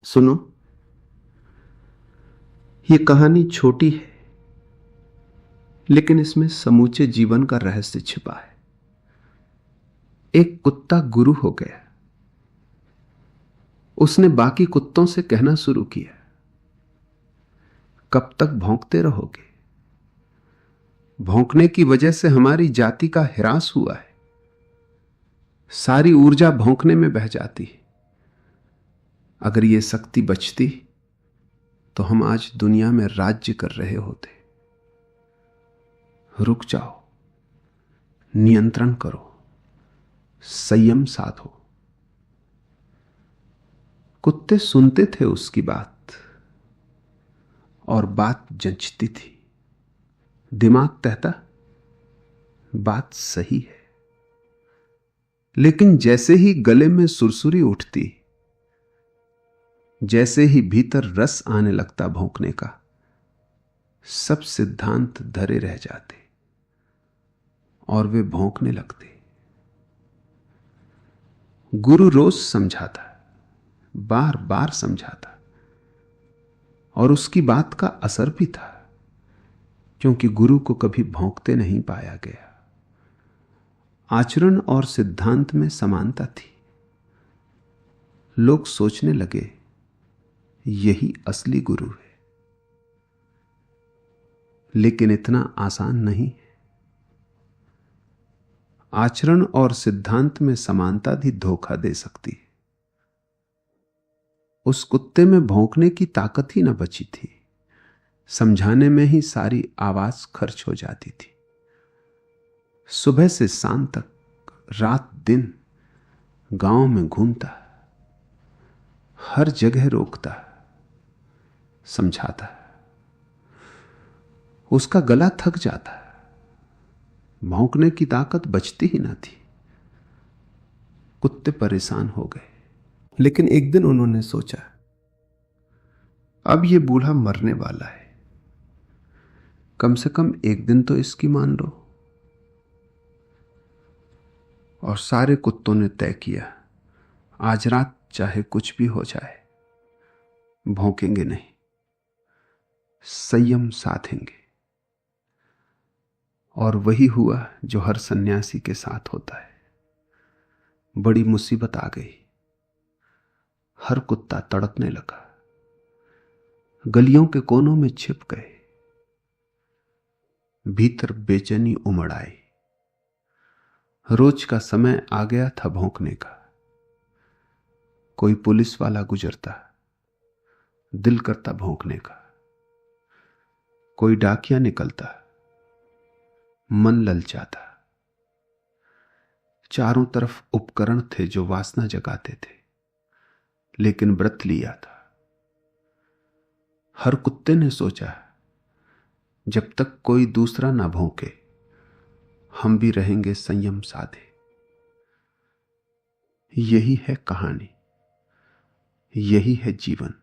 सुनो, ये कहानी छोटी है, लेकिन इसमें समूचे जीवन का रहस्य छिपा है। एक कुत्ता गुरु हो गया। उसने बाकी कुत्तों से कहना शुरू किया, कब तक भौंकते रहोगे? भौंकने की वजह से हमारी जाति का ह्रास हुआ है। सारी ऊर्जा भौंकने में बह जाती है। अगर यह शक्ति बचती तो हम आज दुनिया में राज्य कर रहे होते। रुक जाओ, नियंत्रण करो, संयम साधो। कुत्ते सुनते थे उसकी बात, और बात जंचती थी। दिमाग कहता बात सही है, लेकिन जैसे ही गले में सुरसुरी उठती, जैसे ही भीतर रस आने लगता भौंकने का, सब सिद्धांत धरे रह जाते और वे भौंकने लगते। गुरु रोज समझाता, बार बार समझाता, और उसकी बात का असर भी था, क्योंकि गुरु को कभी भौंकते नहीं पाया गया। आचरण और सिद्धांत में समानता थी। लोग सोचने लगे यही असली गुरु है। लेकिन इतना आसान नहीं है। आचरण और सिद्धांत में समानता भी धोखा दे सकती है। उस कुत्ते में भौंकने की ताकत ही न बची थी। समझाने में ही सारी आवाज खर्च हो जाती थी। सुबह से शाम तक, रात दिन गांव में घूमता, हर जगह रोकता, समझाता। उसका गला थक जाता, भौंकने की ताकत बचती ही ना थी। कुत्ते परेशान हो गए। लेकिन एक दिन उन्होंने सोचा, अब यह बूढ़ा मरने वाला है, कम से कम एक दिन तो इसकी मान लो। और सारे कुत्तों ने तय किया, आज रात चाहे कुछ भी हो जाए, भौंकेंगे नहीं, संयम साधेंगे। और वही हुआ जो हर सन्यासी के साथ होता है। बड़ी मुसीबत आ गई। हर कुत्ता तड़पने लगा, गलियों के कोनों में छिप गए। भीतर बेचैनी उमड़ आई। रोज का समय आ गया था भौंकने का। कोई पुलिस वाला गुजरता, दिल करता भौंकने का। कोई डाकिया निकलता, मन ललचाता। चारों तरफ उपकरण थे जो वासना जगाते थे, लेकिन व्रत लिया था। हर कुत्ते ने सोचा, जब तक कोई दूसरा ना भौंके, हम भी रहेंगे संयम साधे। यही है कहानी, यही है जीवन।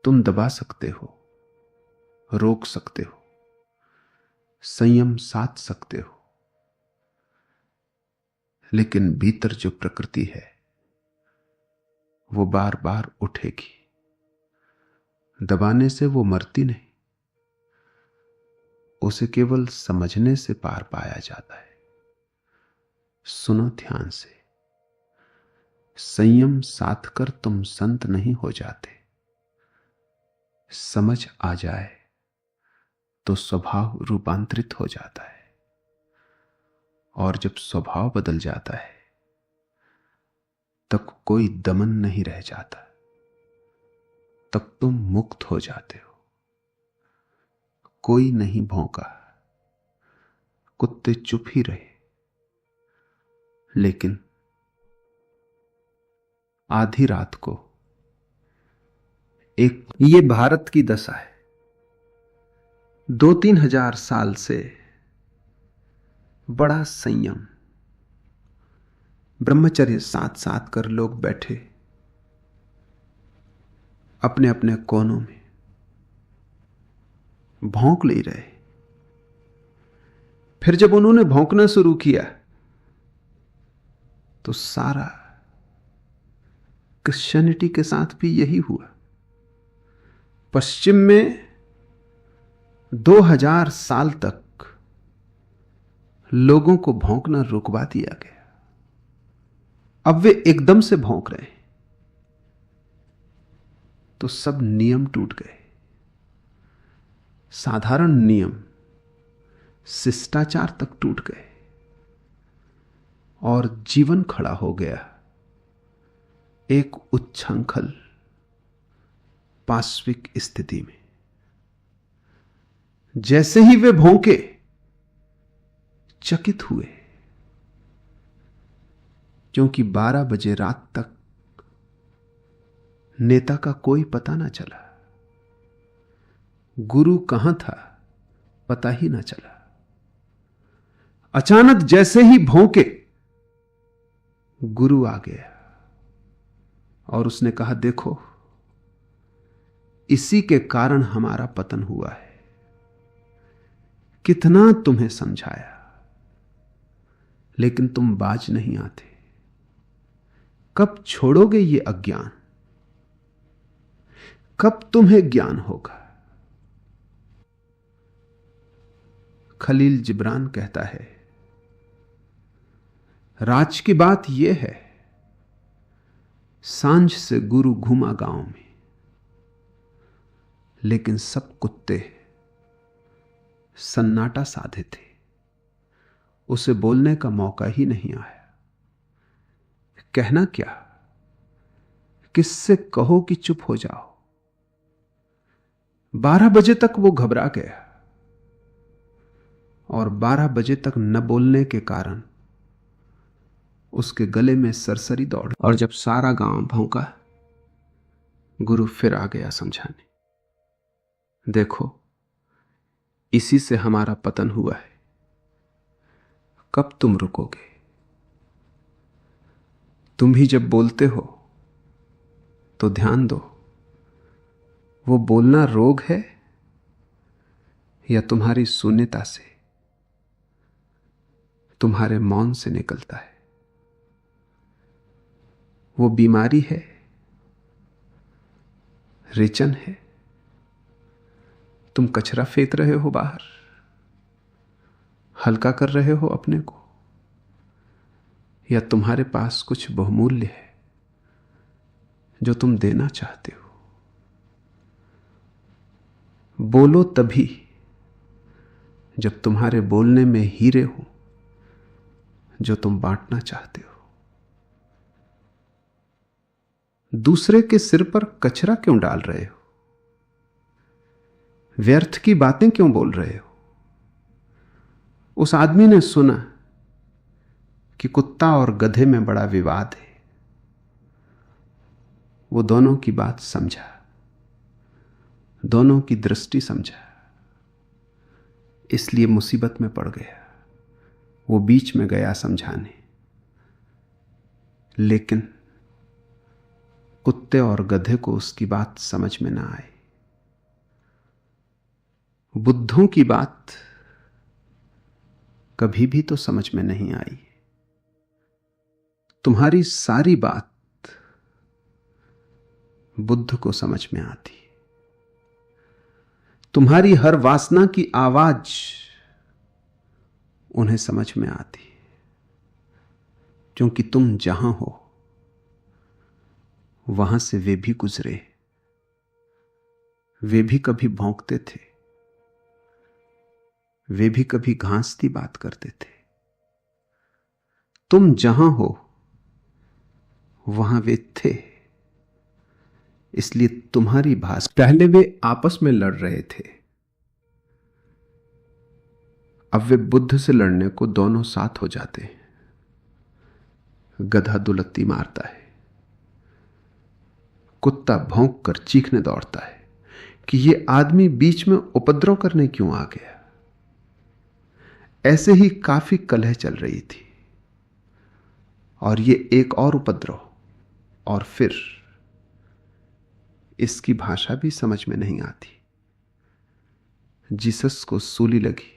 तुम दबा सकते हो, रोक सकते हो, संयम साध सकते हो, लेकिन भीतर जो प्रकृति है वो बार बार उठेगी। दबाने से वो मरती नहीं, उसे केवल समझने से पार पाया जाता है। सुनो ध्यान से, संयम साध कर तुम संत नहीं हो जाते। समझ आ जाए तो स्वभाव रूपांतरित हो जाता है, और जब स्वभाव बदल जाता है तब कोई दमन नहीं रह जाता। तब तुम मुक्त हो जाते हो। कोई नहीं भौंका, कुत्ते चुप ही रहे, लेकिन आधी रात को ये भारत की दशा है। 2-3 हजार साल से बड़ा संयम, ब्रह्मचर्य साथ साथ कर लोग बैठे अपने अपने कोनों में, भौंक ले रहे। फिर जब उन्होंने भौंकना शुरू किया तो सारा क्रिश्चियनिटी के साथ भी यही हुआ। पश्चिम में 2000 साल तक लोगों को भौंकना रुकवा दिया गया। अब वे एकदम से भौंक रहे हैं, तो सब नियम टूट गए। साधारण नियम, शिष्टाचार तक टूट गए और जीवन खड़ा हो गया एक उच्छृंखल पाश्विक स्थिति में। जैसे ही वे भौंके, चकित हुए, क्योंकि 12 बजे रात तक नेता का कोई पता ना चला, गुरु कहां था पता ही ना चला। अचानक जैसे ही भौंके, गुरु आ गया और उसने कहा, देखो इसी के कारण हमारा पतन हुआ है। कितना तुम्हें समझाया, लेकिन तुम बाज नहीं आते। कब छोड़ोगे ये अज्ञान? कब तुम्हें ज्ञान होगा? खलील जिब्रान कहता है, राज की बात यह है, सांझ से गुरु घूमा गांव में, लेकिन सब कुत्ते सन्नाटा साधे थे, उसे बोलने का मौका ही नहीं आया। कहना क्या, किससे कहो कि चुप हो जाओ। 12 बजे तक वो घबरा गया और 12 बजे तक न बोलने के कारण उसके गले में सरसरी दौड़। और जब सारा गांव भौंका, गुरु फिर आ गया समझाने, देखो इसी से हमारा पतन हुआ है। कब तुम रुकोगे? तुम भी जब बोलते हो तो ध्यान दो, वो बोलना रोग है या तुम्हारी शून्यता से, तुम्हारे मौन से निकलता है? वो बीमारी है, रेचन है? तुम कचरा फेंक रहे हो बाहर, हल्का कर रहे हो अपने को, या तुम्हारे पास कुछ बहुमूल्य है जो तुम देना चाहते हो? बोलो तभी जब तुम्हारे बोलने में हीरे हो जो तुम बांटना चाहते हो। दूसरे के सिर पर कचरा क्यों डाल रहे हो? व्यर्थ की बातें क्यों बोल रहे हो? उस आदमी ने सुना कि कुत्ता और गधे में बड़ा विवाद है। वो दोनों की बात समझा, दोनों की दृष्टि समझा, इसलिए मुसीबत में पड़ गया। वो बीच में गया समझाने, लेकिन कुत्ते और गधे को उसकी बात समझ में ना आई। बुद्धों की बात कभी भी तो समझ में नहीं आई। तुम्हारी सारी बात बुद्ध को समझ में आती। तुम्हारी हर वासना की आवाज उन्हें समझ में आती, क्योंकि तुम जहां हो वहां से वे भी गुजरे। वे भी कभी भौंकते थे, वे भी कभी घांसती बात करते थे। तुम जहां हो वहां वे थे, इसलिए तुम्हारी भाषा। पहले वे आपस में लड़ रहे थे, अब वे बुद्ध से लड़ने को दोनों साथ हो जाते हैं। गधा दुलत्ती मारता है, कुत्ता भौंक कर चीखने दौड़ता है कि ये आदमी बीच में उपद्रव करने क्यों आ गया। ऐसे ही काफी कलह चल रही थी, और ये एक और उपद्रव, और फिर इसकी भाषा भी समझ में नहीं आती। जीसस को सूली लगी,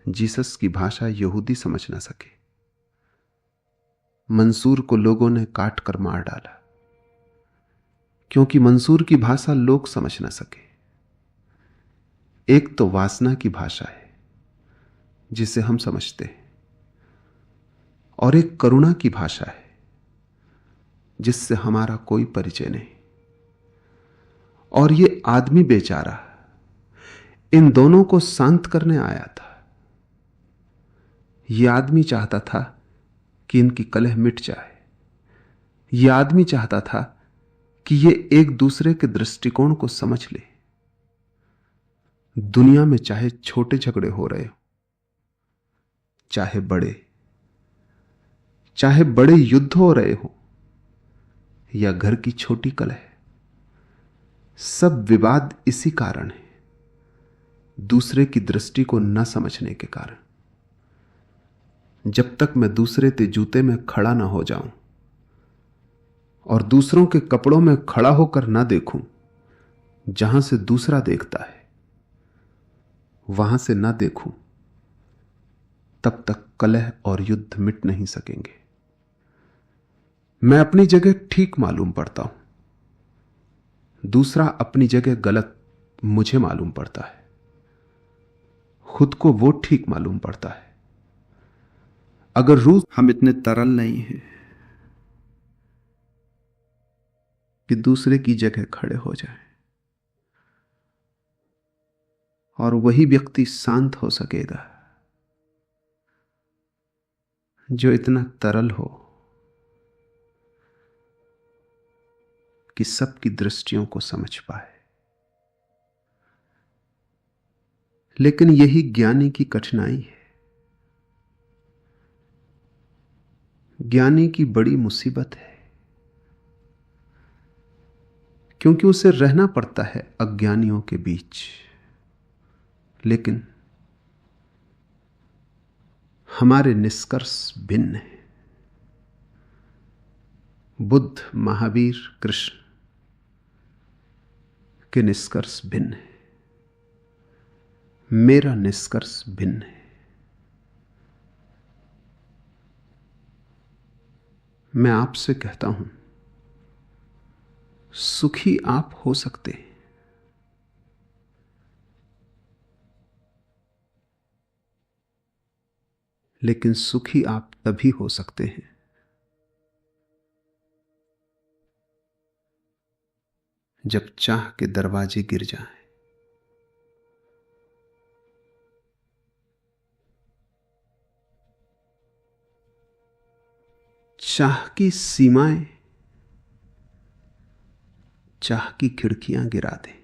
जीसस की भाषा यहूदी समझ ना सके। मंसूर को लोगों ने काट कर मार डाला, क्योंकि मंसूर की भाषा लोग समझ ना सके। एक तो वासना की भाषा है जिसे हम समझते हैं, और एक करुणा की भाषा है जिससे हमारा कोई परिचय नहीं। और ये आदमी बेचारा इन दोनों को शांत करने आया था। यह आदमी चाहता था कि इनकी कलह मिट जाए। यह आदमी चाहता था कि ये एक दूसरे के दृष्टिकोण को समझ ले। दुनिया में चाहे छोटे झगड़े हो रहे हो, चाहे बड़े युद्ध हो रहे हो, या घर की छोटी कलह, सब विवाद इसी कारण है, दूसरे की दृष्टि को न समझने के कारण। जब तक मैं दूसरे के जूते में खड़ा ना हो जाऊं और दूसरों के कपड़ों में खड़ा होकर ना देखूं, जहां से दूसरा देखता है वहां से ना देखूं, तब तक कलह और युद्ध मिट नहीं सकेंगे। मैं अपनी जगह ठीक मालूम पड़ता हूं, दूसरा अपनी जगह गलत मुझे मालूम पड़ता है। खुद को वो ठीक मालूम पड़ता है। अगर रूस हम इतने तरल नहीं हैं कि दूसरे की जगह खड़े हो जाएं, और वही व्यक्ति शांत हो सकेगा जो इतना तरल हो कि सबकी दृष्टियों को समझ पाए। लेकिन यही ज्ञानी की कठिनाई है। ज्ञानी की बड़ी मुसीबत है, क्योंकि उसे रहना पड़ता है अज्ञानियों के बीच। लेकिन हमारे निष्कर्ष भिन्न हैं। बुद्ध, महावीर, कृष्ण के निष्कर्ष भिन्न है। मेरा निष्कर्ष भिन्न है। मैं आपसे कहता हूं, सुखी आप हो सकते हैं, लेकिन सुखी आप तभी हो सकते हैं जब चाह के दरवाजे गिर जाएं। चाह की सीमाएं, चाह की खिड़कियां गिरा दें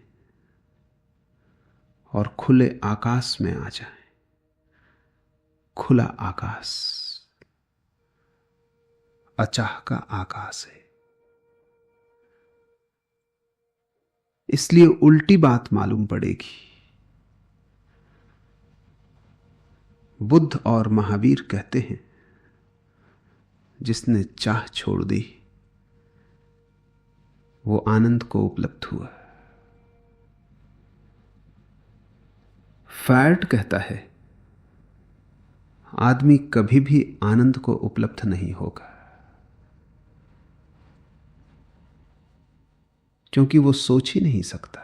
और खुले आकाश में आ जाएं। खुला आकाश अचाह का आकाश है। इसलिए उल्टी बात मालूम पड़ेगी। बुद्ध और महावीर कहते हैं, जिसने चाह छोड़ दी वो आनंद को उपलब्ध हुआ। फ्रायड कहता है, आदमी कभी भी आनंद को उपलब्ध नहीं होगा, क्योंकि वो सोच ही नहीं सकता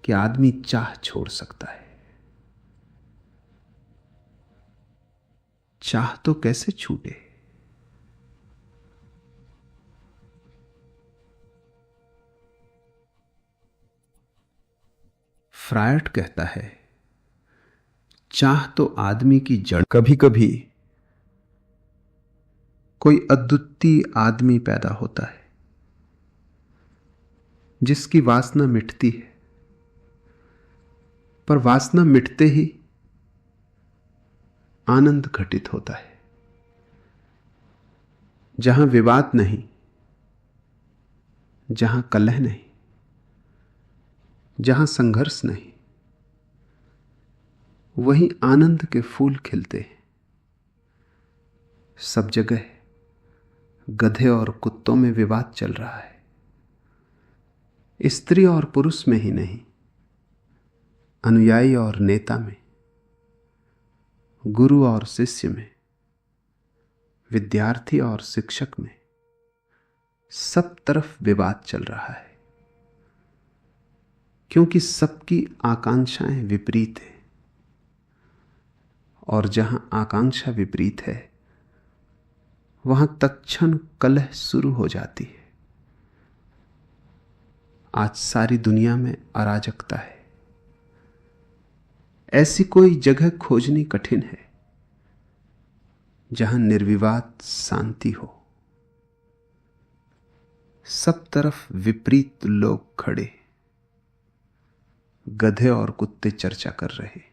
कि आदमी चाह छोड़ सकता है। चाह तो कैसे छूटे? फ्रायड कहता है, चाह तो आदमी की जड़। कभी कभी कोई अद्वितीय आदमी पैदा होता है जिसकी वासना मिटती है, पर वासना मिटते ही आनंद घटित होता है। जहां विवाद नहीं, जहां कलह नहीं, जहां संघर्ष नहीं, वहीं आनंद के फूल खिलते हैं। सब जगह गधे और कुत्तों में विवाद चल रहा है, स्त्री और पुरुष में ही नहीं, अनुयायी और नेता में, गुरु और शिष्य में, विद्यार्थी और शिक्षक में, सब तरफ विवाद चल रहा है, क्योंकि सबकी आकांक्षाएं विपरीत हैं, और जहां आकांक्षा विपरीत है वहां तत्क्षण कलह शुरू हो जाती है। आज सारी दुनिया में अराजकता है। ऐसी कोई जगह खोजनी कठिन है जहां निर्विवाद शांति हो। सब तरफ विपरीत लोग खड़े, गधे और कुत्ते चर्चा कर रहे।